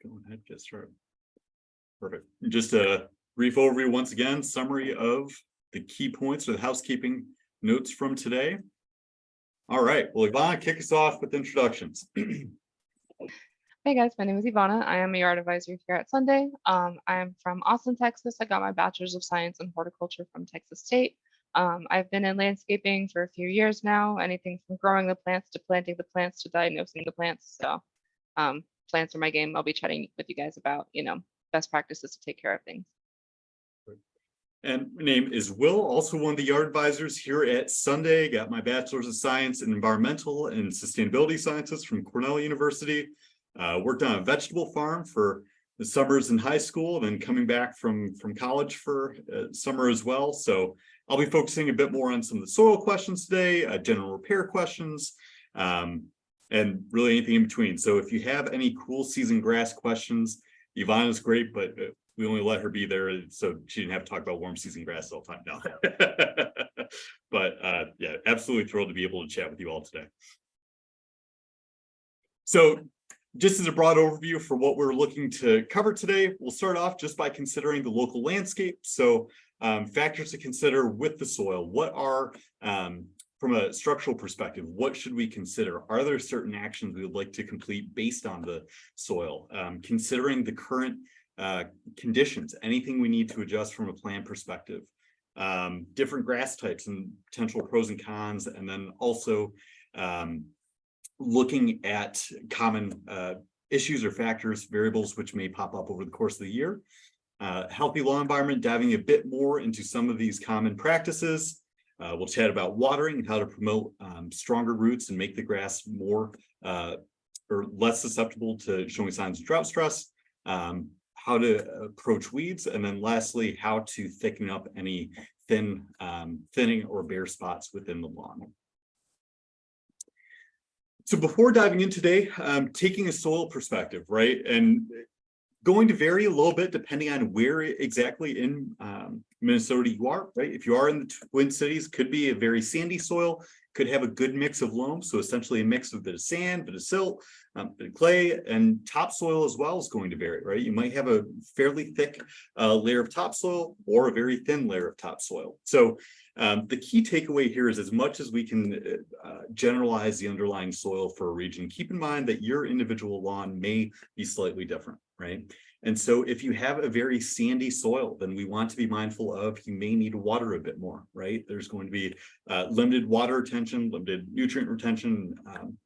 Go ahead, get started. Perfect. Just a brief overview once again, summary of the key points or the housekeeping notes from today. All right, well, Ivana, kick us off with introductions. Hey guys, my name is Ivana. I am a yard advisor here at Sunday. I'm from Austin, Texas. I got my bachelor's of science in horticulture from Texas State. I've been in landscaping for a few years now, anything from growing the plants to planting the plants to diagnosing the plants. So plants are my game. I'll be chatting with you guys about, best practices to take care of things. And my name is Will, also one of the yard advisors here at Sunday. Got my bachelor's of science in environmental and sustainability sciences from Cornell University. Worked on a vegetable farm for the summers in high school, and then coming back from college for summer as well. So I'll be focusing a bit more on some of the soil questions today, general repair questions, and really anything in between. So if you have any cool season grass questions, Ivana's great, but we only let her be there so she didn't have to talk about warm season grass all the time now. But yeah, absolutely thrilled to be able to chat with you all today. So just as a broad overview for what we're looking to cover today, we'll start off just by considering the local landscape. So factors to consider with the soil. What are, from a structural perspective, what should we consider? Are there certain actions we would like to complete based on the soil? Considering the current conditions, anything we need to adjust from a plan perspective, different grass types and potential pros and cons, and then also looking at common issues or factors, variables which may pop up over the course of the year. Healthy lawn environment, diving a bit more into some of these common practices. We'll chat about watering and how to promote stronger roots and make the grass more or less susceptible to showing signs of drought stress. How to approach weeds, and then lastly, how to thicken up any thinning or bare spots within the lawn. So before diving in today, taking a soil perspective, right? And going to vary a little bit depending on where exactly in Minnesota you are, right? If you are in the Twin Cities, could be a very sandy soil, could have a good mix of loam. So essentially a mix of a bit of sand, bit of silt, bit of clay, and topsoil as well is going to vary, right? You might have a fairly thick layer of topsoil or a very thin layer of topsoil. So the key takeaway here is, as much as we can generalize the underlying soil for a region, keep in mind that your individual lawn may be slightly different, right? And so if you have a very sandy soil, then we want to be mindful of, you may need to water a bit more, right? There's going to be limited water retention, limited nutrient retention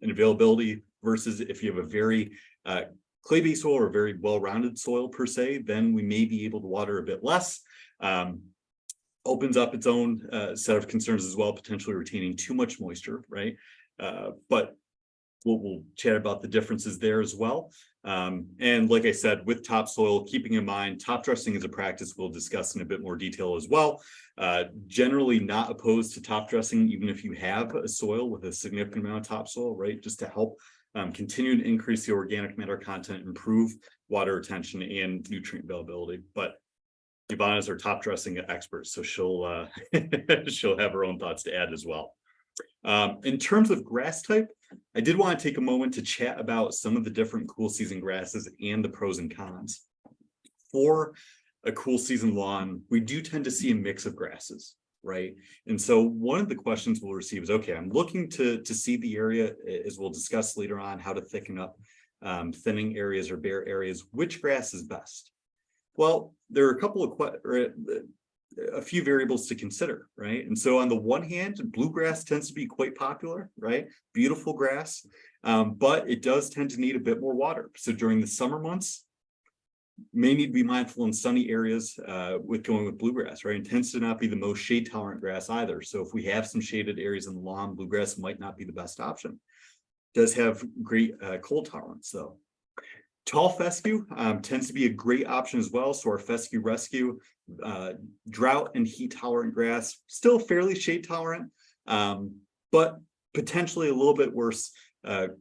and availability, versus if you have a very clay-based soil or very well-rounded soil per se, then we may be able to water a bit less. Opens up its own set of concerns as well, potentially retaining too much moisture, right? But we'll chat about the differences there as well. And like I said, with topsoil, keeping in mind, top dressing is a practice we'll discuss in a bit more detail as well. Generally not opposed to top dressing, even if you have a soil with a significant amount of topsoil, right? Just to help continue to increase the organic matter content, improve water retention and nutrient availability. But Ivana is our top dressing expert, so she'll she'll have her own thoughts to add as well. In terms of grass type, I did want to take a moment to chat about some of the different cool season grasses and the pros and cons. For a cool season lawn, we do tend to see a mix of grasses, right? And so one of the questions we'll receive is, okay, I'm looking to see the area, as we'll discuss later on, how to thicken up thinning areas or bare areas. Which grass is best? Well, there are a couple of a few variables to consider, right? And so on the one hand, bluegrass tends to be quite popular, right? Beautiful grass, but it does tend to need a bit more water. So during the summer months, may need to be mindful in sunny areas with going with bluegrass, right? It tends to not be the most shade tolerant grass either. So if we have some shaded areas in the lawn, bluegrass might not be the best option. Does have great cold tolerance though. Tall fescue tends to be a great option as well. So our fescue rescue, drought and heat tolerant grass, still fairly shade tolerant, but potentially a little bit worse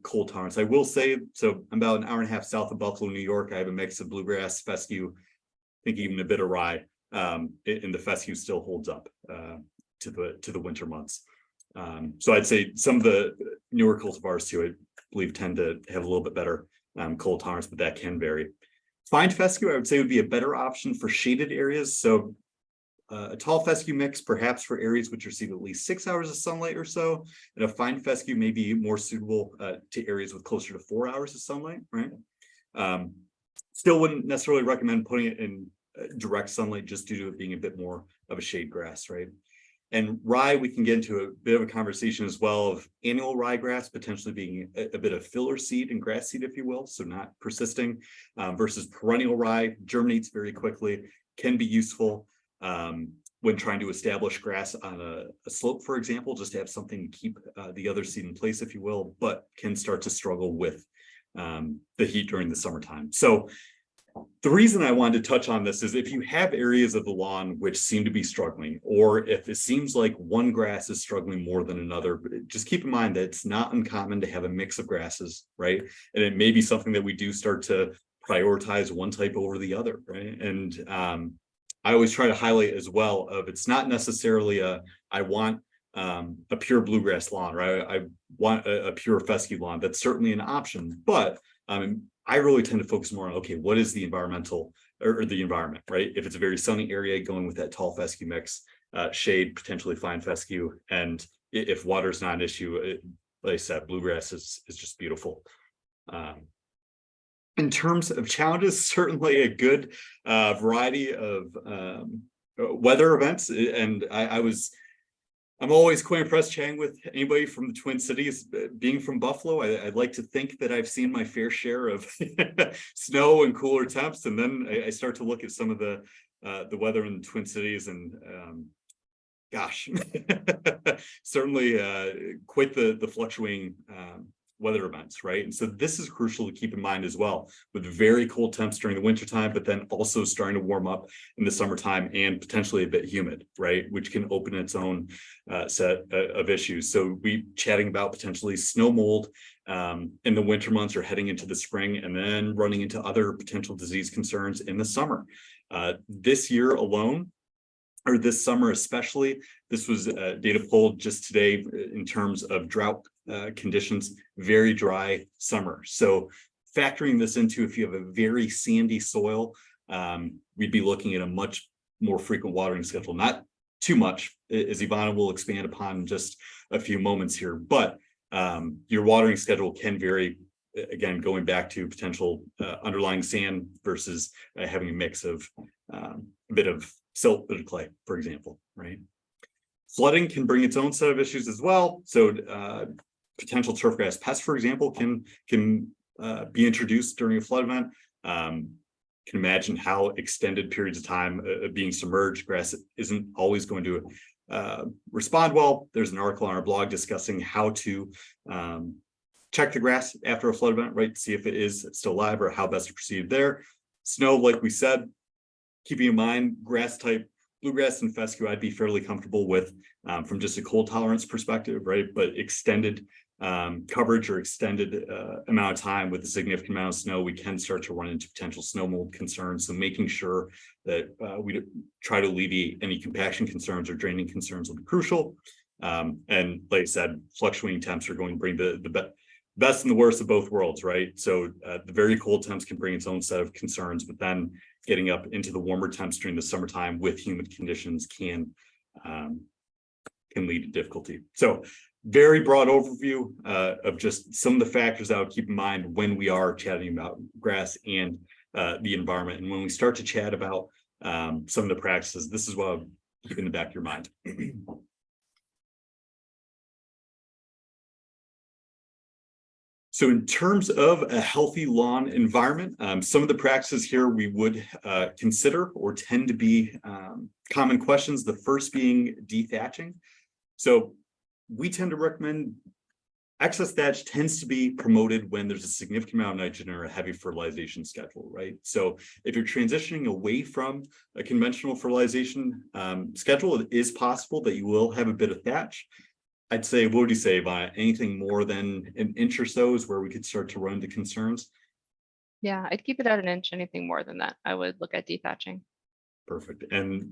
cold tolerance. I will say, so I'm about an hour and a half south of Buffalo, New York. I have a mix of bluegrass, fescue, I think even a bit of rye, and the fescue still holds up to the winter months. So I'd say some of the newer cultivars too, I believe, tend to have a little bit better cold tolerance, but that can vary. Fine fescue, I would say, would be a better option for shaded areas. So a tall fescue mix, perhaps for areas which receive at least 6 hours of sunlight or so, and a fine fescue may be more suitable to areas with closer to 4 hours of sunlight, right? Still wouldn't necessarily recommend putting it in direct sunlight just due to it being a bit more of a shade grass, right? And rye, we can get into a bit of a conversation as well of annual ryegrass potentially being a bit of filler seed and grass seed, if you will, so not persisting, versus perennial rye, germinates very quickly, can be useful when trying to establish grass on a slope, for example, just to have something to keep the other seed in place, if you will, but can start to struggle with the heat during the summertime. So the reason I wanted to touch on this is if you have areas of the lawn which seem to be struggling, or if it seems like one grass is struggling more than another, just keep in mind that it's not uncommon to have a mix of grasses, right? And it may be something that we do start to prioritize one type over the other, right? And I always try to highlight as well of it's not necessarily I want a pure bluegrass lawn, right? I want a pure fescue lawn. That's certainly an option, but I really tend to focus more on, okay, what is the environmental or the environment, right? If it's a very sunny area, going with that tall fescue mix, shade, potentially fine fescue. And if water's not an issue, like I said, bluegrass is just beautiful. In terms of challenges, certainly a good variety of weather events. And I'm always quite impressed chatting with anybody from the Twin Cities. Being from Buffalo, I'd like to think that I've seen my fair share of snow and cooler temps, and then I start to look at some of the weather in the Twin Cities, and gosh, certainly quite the fluctuating weather events, right? And so this is crucial to keep in mind as well, with very cold temps during the wintertime, but then also starting to warm up in the summertime and potentially a bit humid, right? Which can open its own set of issues. So we chatting about potentially snow mold in the winter months or heading into the spring, and then running into other potential disease concerns in the summer. This year alone, or this summer especially, this was data pulled just today in terms of drought conditions, very dry summer. So factoring this into, if you have a very sandy soil, we'd be looking at a much more frequent watering schedule, not too much, as Ivana will expand upon in just a few moments here, but your watering schedule can vary, again, going back to potential underlying sand versus having a mix of a bit of silt, bit of clay, for example, right? Flooding can bring its own set of issues as well. So potential turfgrass pests, for example, can be introduced during a flood event. Can imagine how extended periods of time being submerged, grass isn't always going to respond well. There's an article on our blog discussing how to check the grass after a flood event, right? See if it is still alive or how best to proceed there. Snow, like we said, keeping in mind grass type, bluegrass and fescue, I'd be fairly comfortable with from just a cold tolerance perspective, right? But extended coverage or extended amount of time with a significant amount of snow, we can start to run into potential snow mold concerns. So making sure that we try to alleviate any compaction concerns or draining concerns will be crucial. And like I said, fluctuating temps are going to bring the best and the worst of both worlds, right? So the very cold temps can bring its own set of concerns, but then getting up into the warmer temps during the summertime with humid conditions can lead to difficulty. So very broad overview of just some of the factors I would keep in mind when we are chatting about grass and the environment. And when we start to chat about some of the practices, this is what I'll keep in the back of your mind. So in terms of a healthy lawn environment, some of the practices here we would consider or tend to be common questions. The first being dethatching. So we tend to recommend excess thatch tends to be promoted when there's a significant amount of nitrogen or a heavy fertilization schedule, right? So if you're transitioning away from a conventional fertilization schedule, it is possible that you will have a bit of thatch. I'd say, what would you say, Ivana? Anything more than an inch or so is where we could start to run into concerns? Yeah, I'd keep it at an inch. Anything more than that, I would look at dethatching. Perfect. And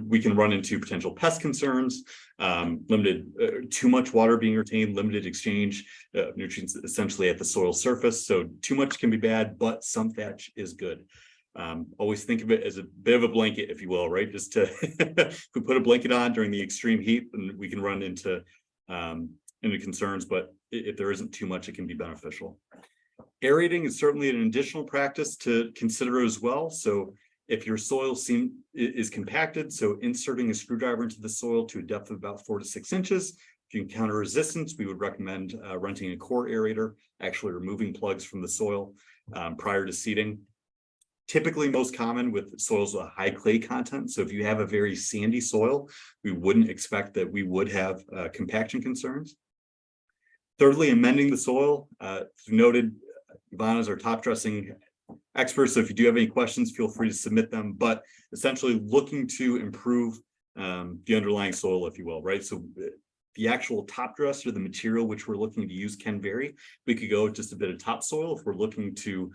we can run into potential pest concerns, too much water being retained, limited exchange of nutrients essentially at the soil surface. So too much can be bad, but some thatch is good. Always think of it as a bit of a blanket, if you will, right? Just to if we put a blanket on during the extreme heat, then we can run into concerns, but if there isn't too much, it can be beneficial. Aerating is certainly an additional practice to consider as well. So if your soil is compacted, so inserting a screwdriver into the soil to a depth of about 4 to 6 inches. If you encounter resistance, we would recommend renting a core aerator, actually removing plugs from the soil prior to seeding. Typically most common with soils with a high clay content. So if you have a very sandy soil, we wouldn't expect that we would have compaction concerns. Thirdly, amending the soil. As noted, Ivana is our top dressing expert. So if you do have any questions, feel free to submit them, but essentially looking to improve the underlying soil, if you will, right? So the actual top dress or the material which we're looking to use can vary. We could go with just a bit of topsoil if we're looking to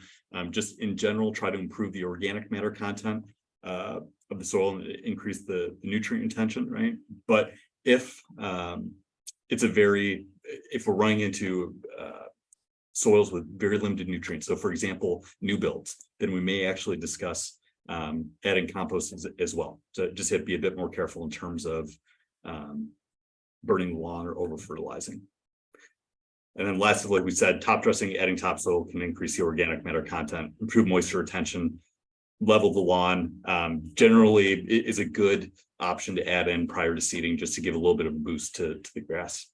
just in general try to improve the organic matter content of the soil and increase the nutrient retention, right? But if if we're running into soils with very limited nutrients, so for example, new builds, then we may actually discuss adding compost as well. So just have to be a bit more careful in terms of burning the lawn or over fertilizing. And then lastly, like we said, top dressing, adding topsoil can increase the organic matter content, improve moisture retention, level the lawn. Generally, it is a good option to add in prior to seeding, just to give a little bit of a boost to the grass.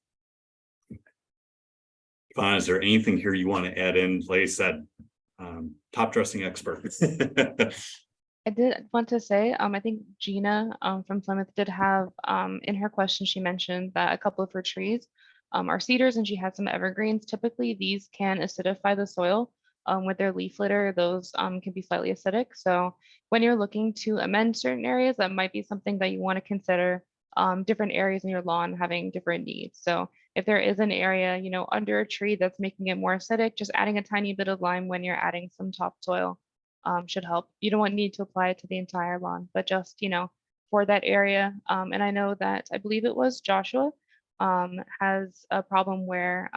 Fine. Is there anything here you want to add in? Like I said, top dressing expert. I did want to say, I think Gina from Plymouth did have in her question, she mentioned that a couple of her trees are cedars and she had some evergreens. Typically, these can acidify the soil with their leaf litter. Those can be slightly acidic. So when you're looking to amend certain areas, that might be something that you want to consider. Different areas in your lawn having different needs. So if there is an area, under a tree that's making it more acidic, just adding a tiny bit of lime when you're adding some topsoil should help. You don't need to apply it to the entire lawn, but just, for that area. And I know that I believe it was Joshua has a problem where,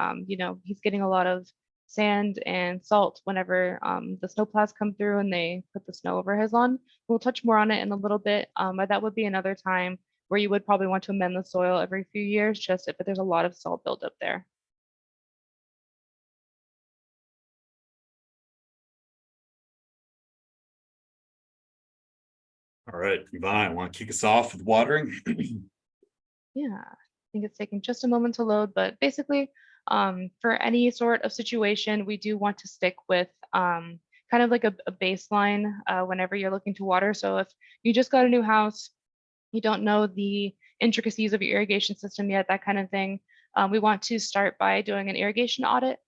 he's getting a lot of sand and salt whenever the snowplows come through and they put the snow over his lawn. We'll touch more on it in a little bit, but that would be another time where you would probably want to amend the soil every few years, just if there's a lot of salt buildup there. All right, Ivana, want to kick us off with watering? Yeah, I think it's taking just a moment to load, but basically, for any sort of situation, we do want to stick with kind of like a baseline whenever you're looking to water. So if you just got a new house, you don't know the intricacies of your irrigation system yet, that kind of thing, we want to start by doing an irrigation audit.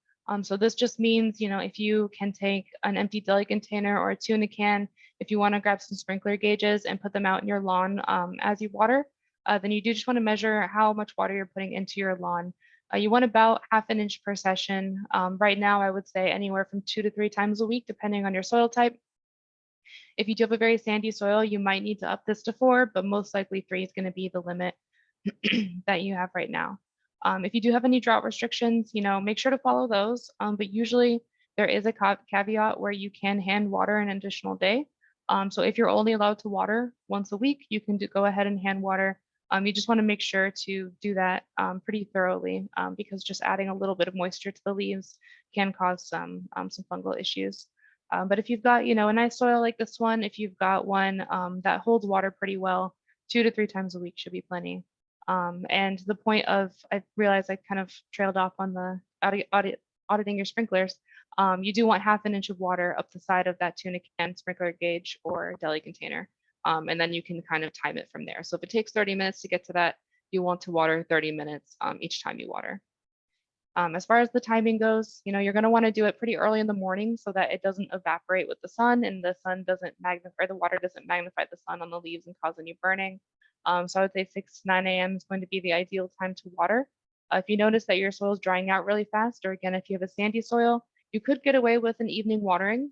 So this just means, if you can take an empty deli container or a tuna can, if you want to grab some sprinkler gauges and put them out in your lawn as you water, then you do just want to measure how much water you're putting into your lawn. You want about 1/2 an inch per session. Right now, I would say anywhere from 2 to 3 times a week, depending on your soil type. If you do have a very sandy soil, you might need to up this to 4, but most likely 3 is going to be the limit that you have right now. If you do have any drought restrictions, make sure to follow those. But usually there is a caveat where you can hand water an additional day. So if you're only allowed to water once a week, you can go ahead and hand water. You just want to make sure to do that pretty thoroughly because just adding a little bit of moisture to the leaves can cause some fungal issues. But if you've got, a nice soil like this one, if you've got one that holds water pretty well, 2 to 3 times a week should be plenty. And the point of, I realized I kind of trailed off on the auditing your sprinklers. You do want 1/2 an inch of water up the side of that tuna can, sprinkler gauge, or deli container. And then you can kind of time it from there. So if it takes 30 minutes to get to that, you want to water 30 minutes each time you water. As far as the timing goes, you're going to want to do it pretty early in the morning so that it doesn't evaporate with the sun and the sun doesn't magnify, or the water doesn't magnify the sun on the leaves and cause any burning. So I would say 6 to 9 a.m. is going to be the ideal time to water. If you notice that your soil is drying out really fast, or again, if you have a sandy soil, you could get away with an evening watering.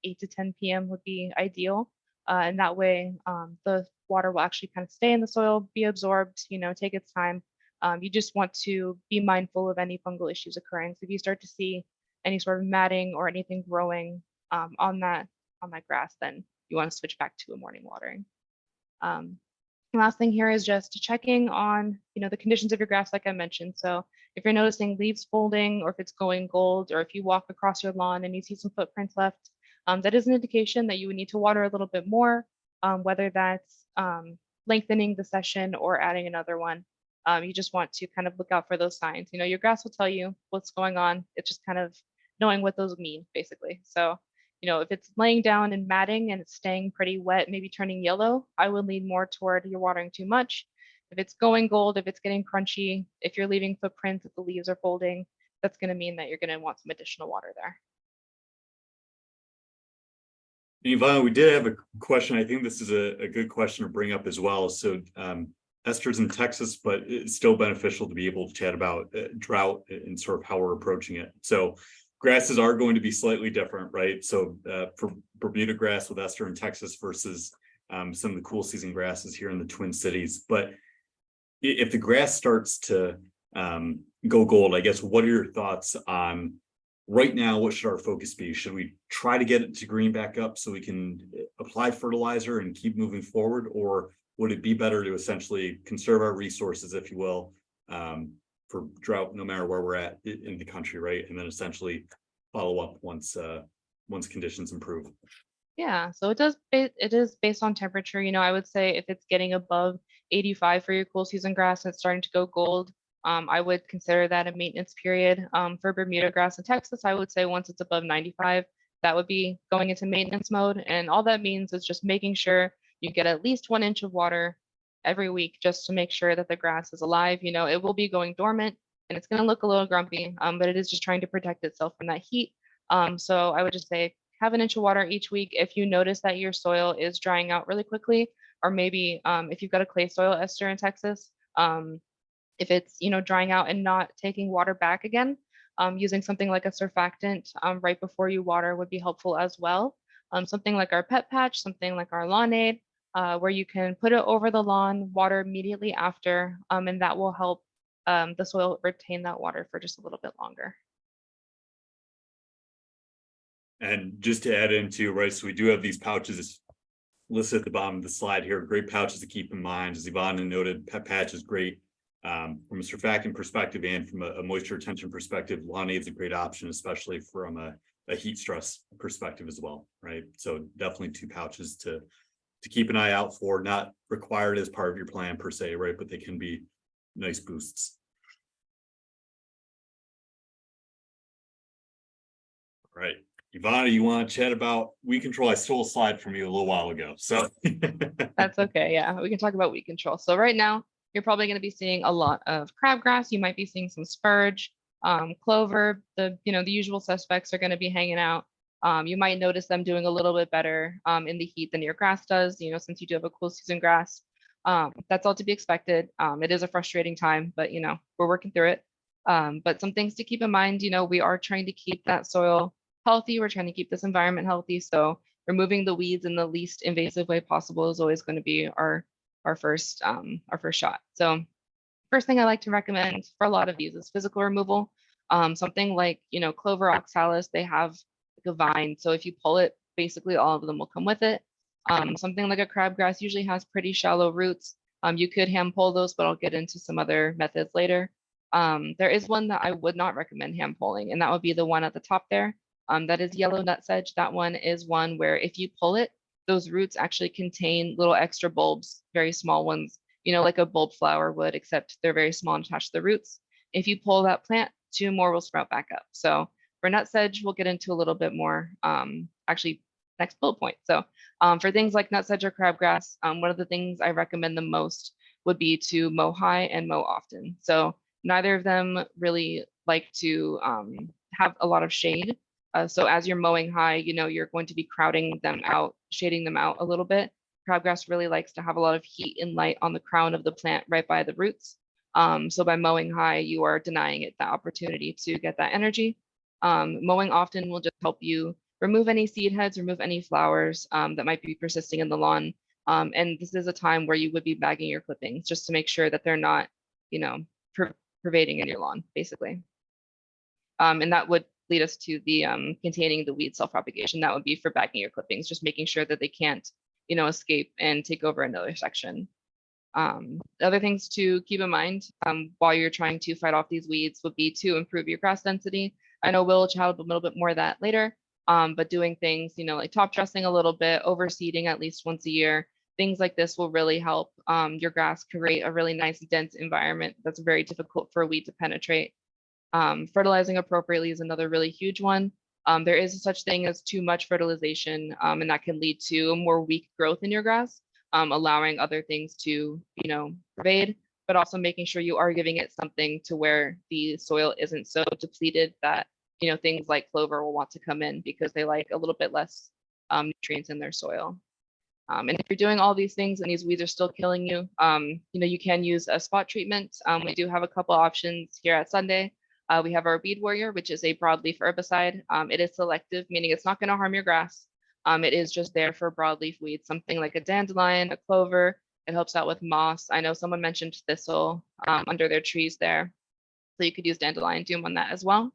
8 to 10 p.m. would be ideal. and that way the water will actually kind of stay in the soil, be absorbed, take its time. You just want to be mindful of any fungal issues occurring. So if you start to see any sort of matting or anything growing on that grass, then you want to switch back to a morning watering. Last thing here is just checking on, the conditions of your grass, like I mentioned. So if you're noticing leaves folding, or if it's going gold, or if you walk across your lawn and you see some footprints left, that is an indication that you would need to water a little bit more, whether that's lengthening the session or adding another one. You just want to kind of look out for those signs. Your grass will tell you what's going on. It's just kind of knowing what those mean, basically. So if it's laying down and matting and it's staying pretty wet, maybe turning yellow, I would lean more toward you're watering too much. If it's going gold, if it's getting crunchy, if you're leaving footprints, if the leaves are folding, that's going to mean that you're going to want some additional water there. Ivana, we did have a question. I think this is a good question to bring up as well. So Esther's in Texas, but it's still beneficial to be able to chat about drought and sort of how we're approaching it. So grasses are going to be slightly different, right? So for Bermuda grass with Esther in Texas versus some of the cool season grasses here in the Twin Cities. But if the grass starts to go gold, I guess, what are your thoughts on right now? What should our focus be? Should we try to get it to green back up so we can apply fertilizer and keep moving forward? Or would it be better to essentially conserve our resources, if you will, for drought, no matter where we're at in the country, right? And then essentially follow up once conditions improve. Yeah, so it is based on temperature. I would say if it's getting above 85 for your cool season grass and it's starting to go gold, I would consider that a maintenance period. For Bermuda grass in Texas, I would say once it's above 95, that would be going into maintenance mode. And all that means is just making sure you get at least 1 inch of water every week, just to make sure that the grass is alive. It will be going dormant and it's going to look a little grumpy, but it is just trying to protect itself from that heat. So I would just say have 1 inch of water each week. If you notice that your soil is drying out really quickly, or maybe if you've got a clay soil, Esther, in Texas, if it's drying out and not taking water back again, using something like a surfactant right before you water would be helpful as well. Something like our pet patch, something like our lawn aid, where you can put it over the lawn, water immediately after, and that will help the soil retain that water for just a little bit longer. And just to add into, right, so we do have these pouches listed at the bottom of the slide here, great pouches to keep in mind. As Ivana noted, pet patch is great from a surfactant perspective and from a moisture retention perspective. Lawn aid is a great option, especially from a heat stress perspective as well, right? So definitely 2 pouches to keep an eye out for, not required as part of your plan per se, right? But they can be nice boosts. All right. Ivana, you want to chat about weed control? I stole a slide from you a little while ago, so. That's okay. Yeah, we can talk about weed control. So right now, you're probably going to be seeing a lot of crabgrass. You might be seeing some spurge, clover. The usual suspects are going to be hanging out. You might notice them doing a little bit better in the heat than your grass does. Since you do have a cool season grass, that's all to be expected. It is a frustrating time, but we're working through it. But some things to keep in mind. We are trying to keep that soil healthy. We're trying to keep this environment healthy. So removing the weeds in the least invasive way possible is always going to be our first shot. So first thing I like to recommend for a lot of these is physical removal. Something like clover oxalis, they have like a vine. So if you pull it, basically all of them will come with it. Something like a crabgrass usually has pretty shallow roots. You could hand pull those, but I'll get into some other methods later. There is one that I would not recommend hand pulling, and that would be the one at the top there. That is yellow nutsedge. That one is one where if you pull it, those roots actually contain little extra bulbs, very small ones, like a bulb flower would, except they're very small and attached to the roots. If you pull that plant, 2 more will sprout back up. So for nutsedge, we'll get into a little bit more, actually next bullet point. So for things like nutsedge or crabgrass, one of the things I recommend the most would be to mow high and mow often. So neither of them really like to have a lot of shade. So as you're mowing high, you're going to be crowding them out, shading them out a little bit. Crabgrass really likes to have a lot of heat and light on the crown of the plant right by the roots. So by mowing high, you are denying it the opportunity to get that energy. Mowing often will just help you remove any seed heads, remove any flowers that might be persisting in the lawn. And this is a time where you would be bagging your clippings just to make sure that they're not, you know, pervading in your lawn, basically. And that would lead us to the containing the weed self-propagation. That would be for bagging your clippings, just making sure that they can't, escape and take over another section. Other things to keep in mind while you're trying to fight off these weeds would be to improve your grass density. I know we'll chat a little bit more of that later, but doing things, like top dressing a little bit, overseeding at least once a year, things like this will really help your grass create a really nice dense environment that's very difficult for a weed to penetrate. Fertilizing appropriately is another really huge one. There is such thing as too much fertilization, and that can lead to a more weak growth in your grass, allowing other things to, pervade, but also making sure you are giving it something to where the soil isn't so depleted that, things like clover will want to come in because they like a little bit less nutrients in their soil. And if you're doing all these things and these weeds are still killing you, you can use a spot treatment. We do have a couple options here at Sunday. We have our Weed Warrior, which is a broadleaf herbicide. It is selective, meaning it's not going to harm your grass. It is just there for broadleaf weeds, something like a dandelion, a clover. It helps out with moss. I know someone mentioned thistle under their trees there. So you could use dandelion doom on that as well.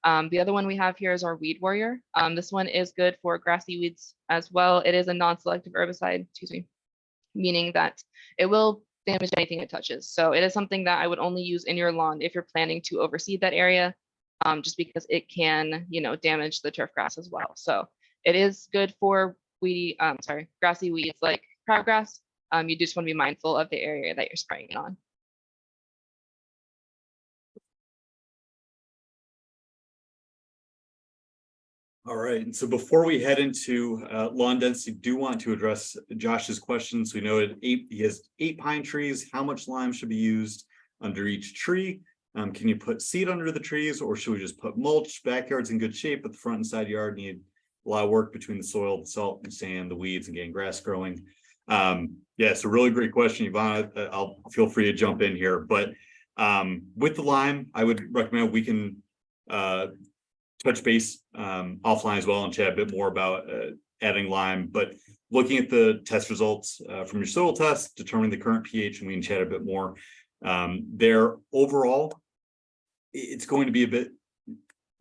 The other one we have here is our Weed Warrior. This one is good for grassy weeds as well. It is a non-selective herbicide, meaning that it will damage anything it touches. So it is something that I would only use in your lawn if you're planning to overseed that area, just because it can, damage the turf grass as well. So it is good for grassy weeds like crabgrass. You just want to be mindful of the area that you're spraying it on. All right, and so before we head into lawn density, do want to address Josh's questions. We know he has 8 pine trees. How much lime should be used under each tree? Can you put seed under the trees, or should we just put mulch? Backyard's in good shape, but the front and side yard need a lot of work between the soil, the salt, and sand, the weeds, and getting grass growing. Yeah, it's a really great question, Ivana. I'll feel free to jump in here, but with the lime, I would recommend we can touch base offline as well and chat a bit more about adding lime, but looking at the test results from your soil test, determining the current pH, and we can chat a bit more. There overall, it's going to be a bit,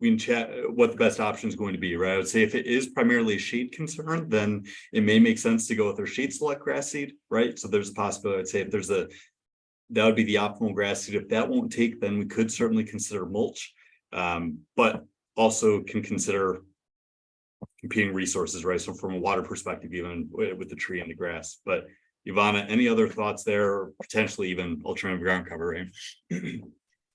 we can chat what the best option is going to be, right? I would say if it is primarily a shade concern, then it may make sense to go with our shade select grass seed, right? So there's a possibility. I'd say if there's that would be the optimal grass seed. If that won't take, then we could certainly consider mulch, but also can consider competing resources, right? So from a water perspective, even with the tree and the grass. But Ivana, any other thoughts there, or potentially even alternative ground cover, right?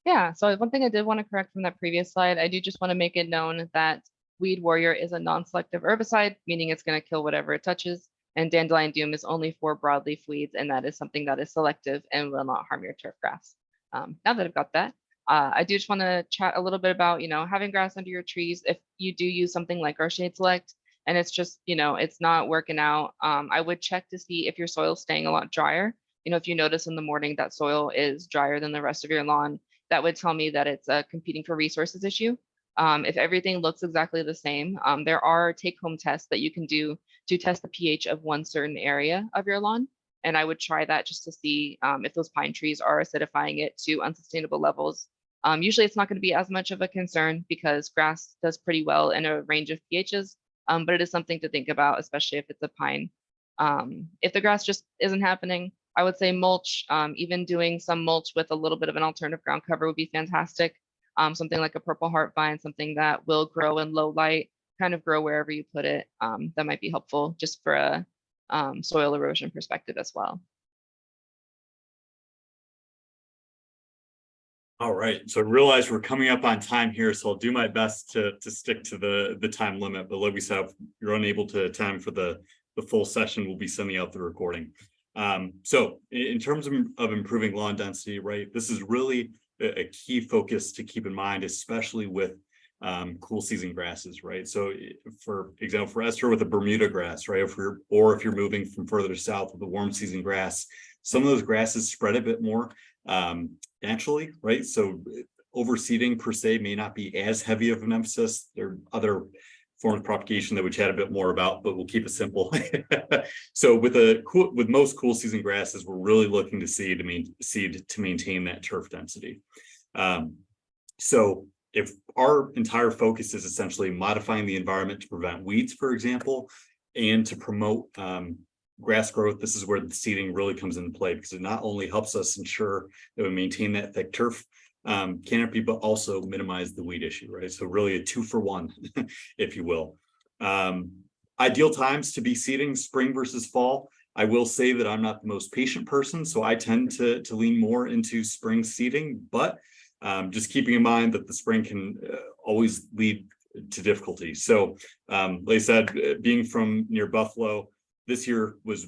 Yeah, so one thing I did want to correct from that previous slide, I do just want to make it known that Weed Warrior is a non-selective herbicide, meaning it's going to kill whatever it touches. And Dandelion Doom is only for broadleaf weeds, and that is something that is selective and will not harm your turf grass. Now that I've got that, I do just want to chat a little bit about, having grass under your trees. If you do use something like our Shade Select and it's just, it's not working out, I would check to see if your soil is staying a lot drier. If you notice in the morning that soil is drier than the rest of your lawn, that would tell me that it's a competing for resources issue. If everything looks exactly the same, there are take-home tests that you can do to test the pH of one certain area of your lawn. And I would try that just to see if those pine trees are acidifying it to unsustainable levels. Usually it's not going to be as much of a concern because grass does pretty well in a range of pHs, but it is something to think about, especially if it's a pine. If the grass just isn't happening, I would say mulch. Even doing some mulch with a little bit of an alternative ground cover would be fantastic. Something like a purple heart vine, something that will grow in low light, kind of grow wherever you put it. That might be helpful just for a soil erosion perspective as well. All right, so I realize we're coming up on time here, so I'll do my best to stick to the time limit. But like we said, if you're unable to attend for the full session, we'll be sending out the recording. So in terms of improving lawn density, right, this is really a key focus to keep in mind, especially with cool season grasses, right? So for example, for Esther with a Bermuda grass, right, if you're moving from further south with a warm season grass, some of those grasses spread a bit more naturally, right? So overseeding per se may not be as heavy of an emphasis. There are other form of propagation that we chat a bit more about, but we'll keep it simple. So with most cool season grasses, we're really looking to seed to maintain that turf density. So if our entire focus is essentially modifying the environment to prevent weeds, for example, and to promote grass growth, this is where the seeding really comes into play, because it not only helps us ensure that we maintain that thick turf canopy, but also minimize the weed issue, right? So really a 2-for-1, if you will. Ideal times to be seeding, spring versus fall. I will say that I'm not the most patient person, so I tend to lean more into spring seeding, but just keeping in mind that the spring can always lead to difficulty. So like I said, being from near Buffalo, this year was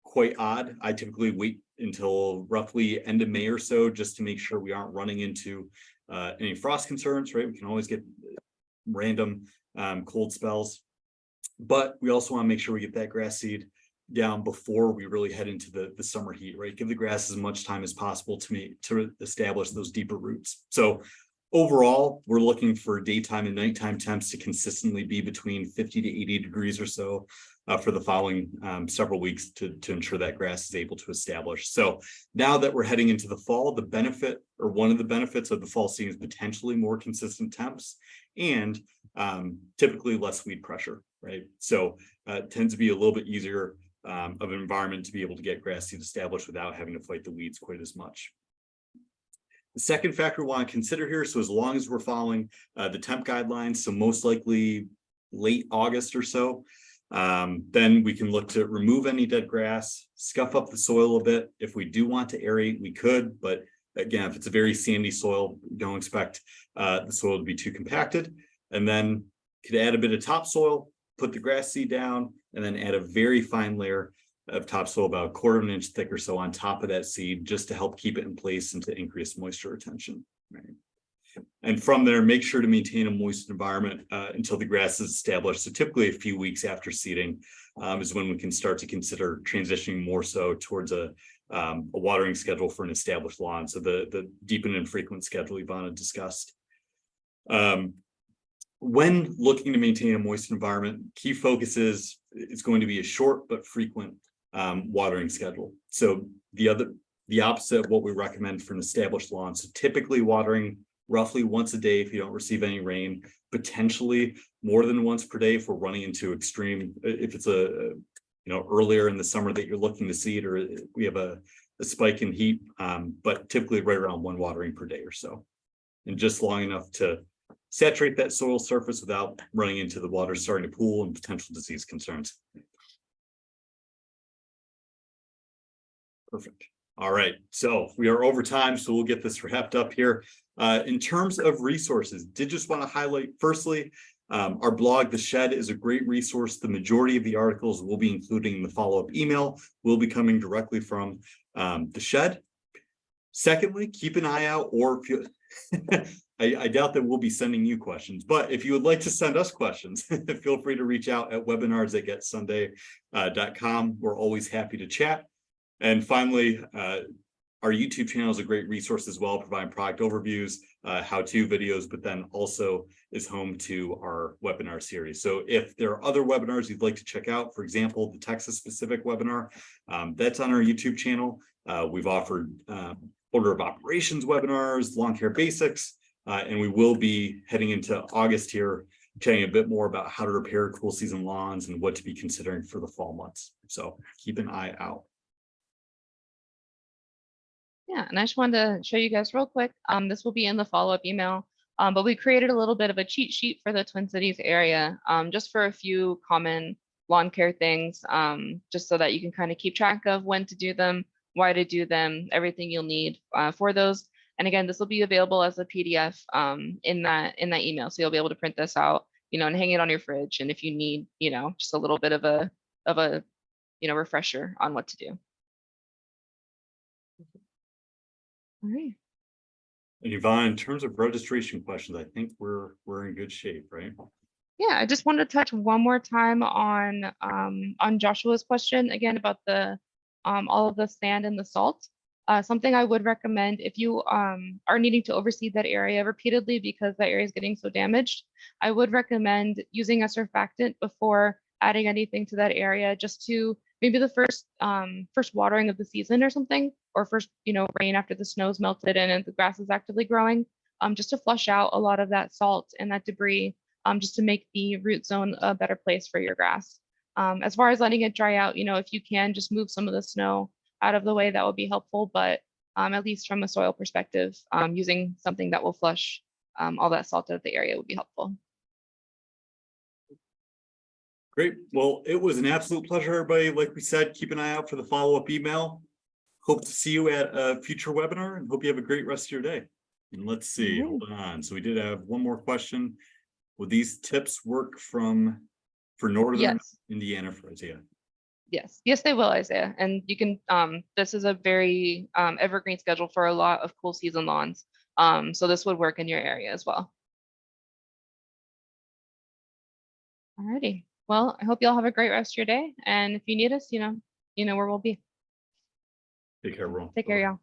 quite odd. I typically wait until roughly end of May or so, just to make sure we aren't running into any frost concerns, right? We can always get random cold spells, but we also want to make sure we get that grass seed down before we really head into the summer heat, right? Give the grass as much time as possible to establish those deeper roots. So overall, we're looking for daytime and nighttime temps to consistently be between 50 to 80 degrees or so for the following several weeks to ensure that grass is able to establish. So now that we're heading into the fall, the benefit, or one of the benefits of the fall season, is potentially more consistent temps and typically less weed pressure, right? So it tends to be a little bit easier of an environment to be able to get grass seed established without having to fight the weeds quite as much. The second factor we want to consider here, so as long as we're following the temp guidelines, so most likely late August or so, then we can look to remove any dead grass, scuff up the soil a bit. If we do want to aerate, we could, but again, if it's a very sandy soil, don't expect the soil to be too compacted. And then could add a bit of topsoil, put the grass seed down, and then add a very fine layer of topsoil, about 1/4 of an inch thick or so, on top of that seed, just to help keep it in place and to increase moisture retention. Right. And from there, make sure to maintain a moist environment until the grass is established. So typically a few weeks after seeding is when we can start to consider transitioning more so towards a watering schedule for an established lawn. So the deep and infrequent schedule Ivana discussed. When looking to maintain a moist environment, key focus is it's going to be a short but frequent watering schedule. So the opposite of what we recommend for an established lawn. So typically watering roughly once a day if you don't receive any rain, potentially more than once per day if we're running into extreme, if it's earlier in the summer that you're looking to seed, or we have a spike in heat, but typically right around 1 watering per day or so, and just long enough to saturate that soil surface without running into the water starting to pool and potential disease concerns. Perfect. All right, so we are over time, so we'll get this wrapped up here. In terms of resources, did just want to highlight, firstly, our blog, The Shed, is a great resource. The majority of the articles we'll be including in the follow-up email will be coming directly from The Shed. Secondly, keep an eye out, or if you, I doubt that we'll be sending you questions, but if you would like to send us questions, feel free to reach out at webinars@getsunday.com. We're always happy to chat. And finally, our YouTube channel is a great resource as well, providing product overviews, how-to videos, but then also is home to our webinar series. So if there are other webinars you'd like to check out, for example, the Texas-specific webinar, that's on our YouTube channel. We've offered order of operations webinars, lawn care basics, and we will be heading into August here, chatting a bit more about how to repair cool season lawns and what to be considering for the fall months. So keep an eye out. Yeah, and I just wanted to show you guys real quick. This will be in the follow-up email, but we created a little bit of a cheat sheet for the Twin Cities area, just for a few common lawn care things, just so that you can kind of keep track of when to do them, why to do them, everything you'll need for those. And again, this will be available as a PDF in that email, so you'll be able to print this out, and hang it on your fridge. And if you need, just a little bit of a refresher on what to do. All right. And Yvonne, in terms of registration questions, I think we're in good shape, right? Yeah, I just wanted to touch one more time on Joshua's question again about the all of the sand and the salt. Something I would recommend if you are needing to oversee that area repeatedly because that area is getting so damaged, I would recommend using a surfactant before adding anything to that area, just to maybe the first watering of the season or something, or first rain after the snow's melted and the grass is actively growing, just to flush out a lot of that salt and that debris, just to make the root zone a better place for your grass. As far as letting it dry out, if you can just move some of the snow out of the way, that would be helpful. But at least from a soil perspective, using something that will flush all that salt out of the area would be helpful. Great. Well, it was an absolute pleasure, everybody. Like we said, keep an eye out for the follow-up email. Hope to see you at a future webinar and hope you have a great rest of your day. And let's see, hold on. So we did have one more question. Will these tips work for Northern Indiana for Isaiah? Yes, they will, Isaiah. And you can, this is a very evergreen schedule for a lot of cool season lawns. So this would work in your area as well. Alrighty. Well, I hope you all have a great rest of your day. And if you need us, you know where we'll be. Take care, everyone. Take care, y'all.